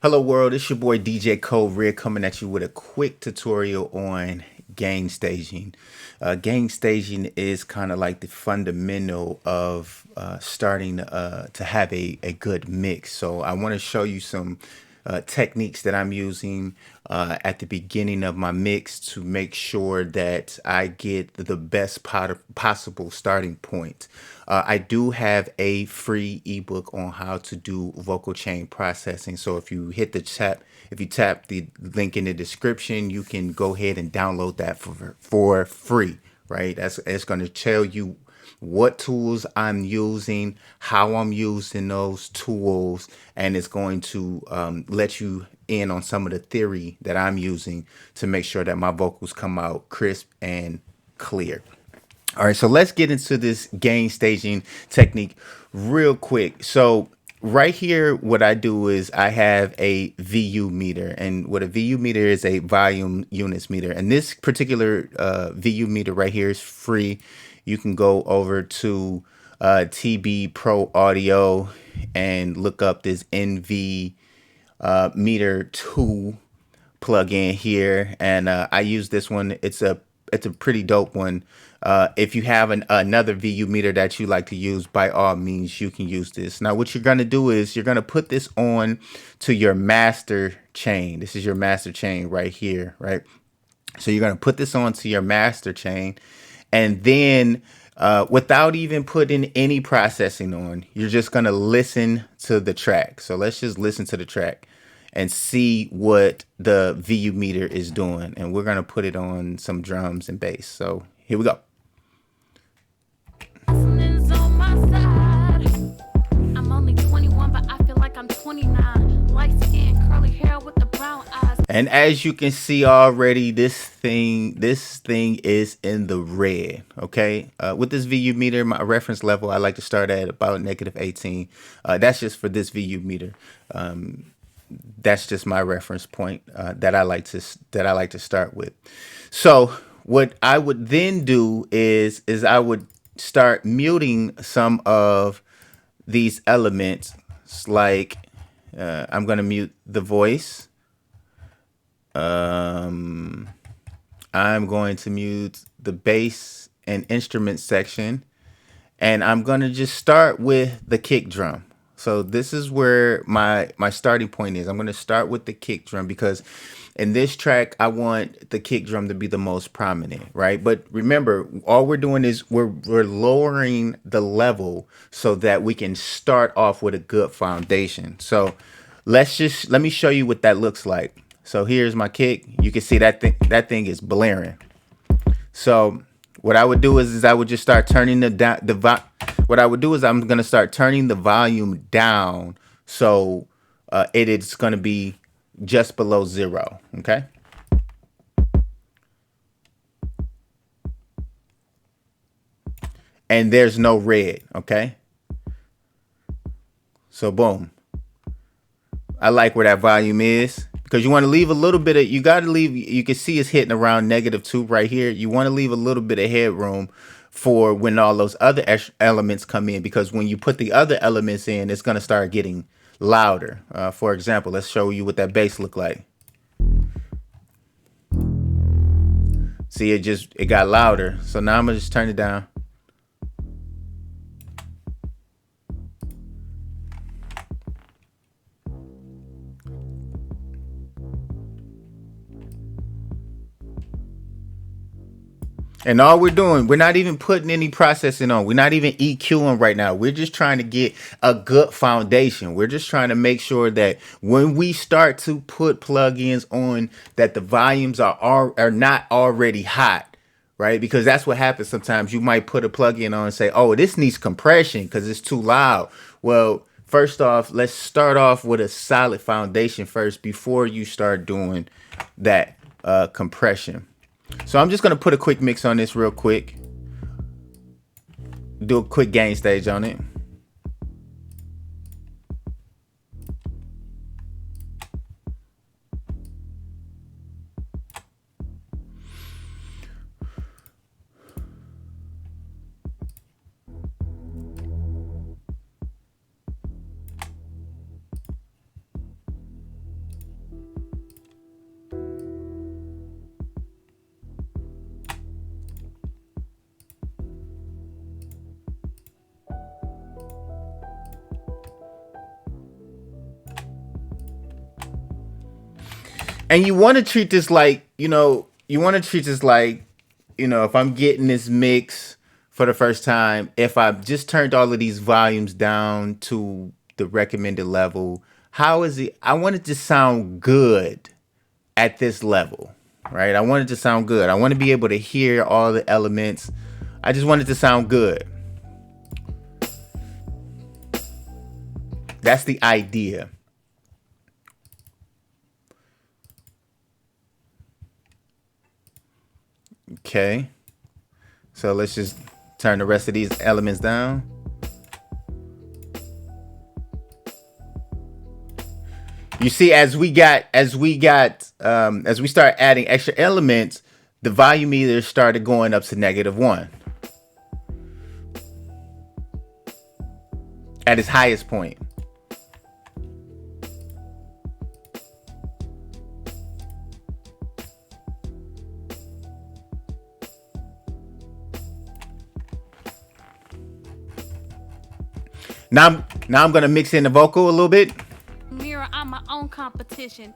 Hello world, it's your boy DJ Code Red coming at you with a quick tutorial on gain staging. Gain staging is kind of like the fundamental of starting to have a good mix. So I want to show you some techniques that I'm using at the beginning of my mix to make sure that I get the best possible starting point. I do have a free ebook on how to do vocal chain processing. So if you if you tap the link in the description, you can go ahead and download that for free, right? It's going to tell you what tools I'm using, how I'm using those tools, and it's going to let you in on some of the theory that I'm using to make sure that my vocals come out crisp and clear. All right, so let's get into this gain staging technique real quick. So right here, what I do is I have a VU meter, and what a VU meter is a volume units meter. And this particular VU meter right here is free. You can go over to TB Pro Audio and look up this NV meter 2 plug in here, and I use this one. It's a pretty dope one. If you have another VU meter that you like to use, by all means, you can use this. Now, what you're going to do is you're going to put this on to your master chain. This is your master chain right here, right? So you're going to put this onto your master chain, and then without even putting any processing on, you're just going to listen to the track. So let's just listen to the track and see what the VU meter is doing. And we're going to put it on some drums and bass. So here we go. On my side. I'm only 21, but I feel like I'm 29. Light skin, curly hair with the brown eyes. And as you can see already, this thing is in the red. Okay, with this VU meter, my reference level, I like to start at about -18. That's just for this VU meter. That's just my reference point that I like to start with. So what I would then do is I would start muting some of these elements. Like I'm gonna mute the voice. I'm going to mute the bass and instrument section, and I'm gonna just start with the kick drum. So this is where my starting point is. I'm going to start with the kick drum because in this track, I want the kick drum to be the most prominent, right? But remember, all we're doing is we're lowering the level so that we can start off with a good foundation. So let me show you what that looks like. So here's my kick. You can see that thing is blaring. So what I would do is I would just start turning what I would do is I'm going to start turning the volume down, so it is going to be just below 0. Okay. And there's no red. Okay. So boom. I like where that volume is, because you want to leave a little bit of, you got to leave, you can see it's hitting around -2 right here. You want to leave a little bit of headroom for when all those other elements come in, because when you put the other elements in, it's going to start getting louder. For example, let's show you what that bass look like. See, it got louder. So now I'm going to just turn it down. And all we're doing, we're not even putting any processing on. We're not even EQing right now. We're just trying to get a good foundation. We're just trying to make sure that when we start to put plugins on, that the volumes are not already hot, right? Because that's what happens sometimes. You might put a plugin on and say, oh, this needs compression because it's too loud. Well, first off, let's start off with a solid foundation first before you start doing that compression. So I'm just going to put a quick mix on this real quick. Do a quick gain stage on it. And you want to treat this like, you want to treat this like, if I'm getting this mix for the first time, if I just turned all of these volumes down to the recommended level, how is it? I want it to sound good at this level, right? I want it to sound good. I want to be able to hear all the elements. I just want it to sound good. That's the idea. Okay. So let's just turn the rest of these elements down. You see, as we start adding extra elements, the volume meter started going up to -1 at its highest point. Now I'm gonna mix in the vocal a little bit. Mirror, I'm my own competition.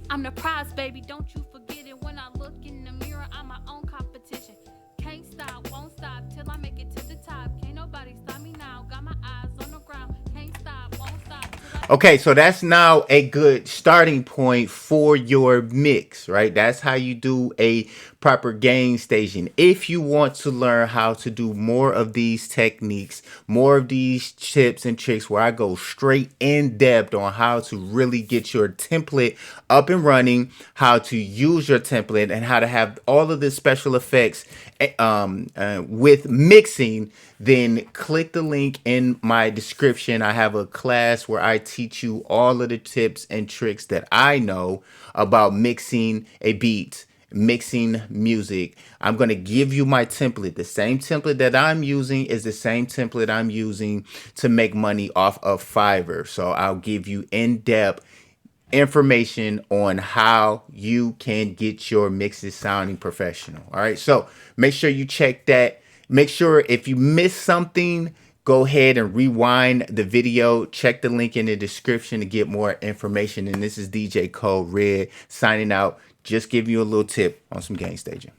I'm the prize, baby. Don't you forget it. When I look in the mirror, I'm my own competition. Can't stop, won't stop till I make it to the top. Can't nobody stop me now. Got my eyes on the ground. Can't stop, won't stop till I... Okay, so that's now a good starting point for your mix, right? That's how you do a proper gain staging. If you want to learn how to do more of these techniques, more of these tips and tricks where I go straight in depth on how to really get your template up and running, how to use your template, and how to have all of the special effects with mixing, then click the link in my description. I have a class where I teach you all of the tips and tricks that I know about mixing a beat, mixing music. I'm going to give you my template. The same template that I'm using is the same template I'm using to make money off of Fiverr. So I'll give you in-depth information on how you can get your mixes sounding professional. All right. So make sure you check that. Make sure if you missed something, go ahead and rewind the video. Check the link in the description to get more information. And this is DJ Code Red signing out. Just giving you a little tip on some gain staging.